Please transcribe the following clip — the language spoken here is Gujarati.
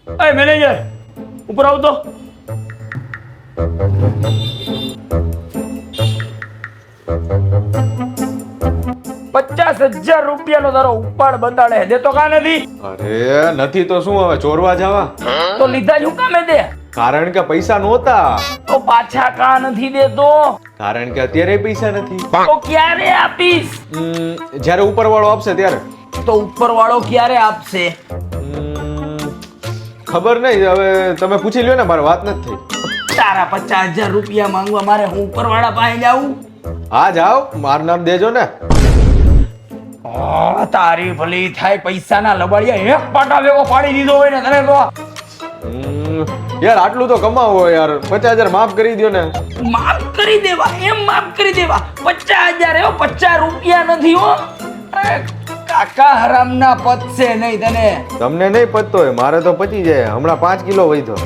એ મેનેજર ઉપર આવતો. 50,000 રૂપિયાનો તારો ઉપાડ બંધાડે દેતો કા નથી? અરે નથી તો શું હવે ચોરવા જવા? તો લીધા જ હું કામે દે? કારણ કે પૈસા નહોતા. તો પાછા કા નથી દેતો? કારણ કે અત્યારે પૈસા નથી. તો ક્યારે આપીશ? જ્યારે ઉપરવાળો આપશે ત્યારે. તો ઉપરવાળો ક્યારે આપશે? ખબર નહીં, હવે તમે પૂછી લ્યો ને, મારે વાત નથી થઈ. તારા 50,000 રૂપિયા માંગવા મારે હું ઉપરવાળા પાસે જાઉં? હા જાઓ, મારું નામ દેજો ને. તારી ભલી થાય, પૈસાના લબાડિયા એક પાટા ભેગો પાડી દીધો હોય ને તને તો. યાર આટલું તો કમાવો યાર, 50,000 માફ કરી દો ને. માફ કરી દેવા? એમ માફ કરી દેવા? 50,000 એવો 50 રૂપિયા નથી હો. અરે કાકા હરામના પતશે નહીં તને. તમને નહીં પતતો હોય, મારે તો પચી જાય. હમણાં 5 કિલો વધ્યો.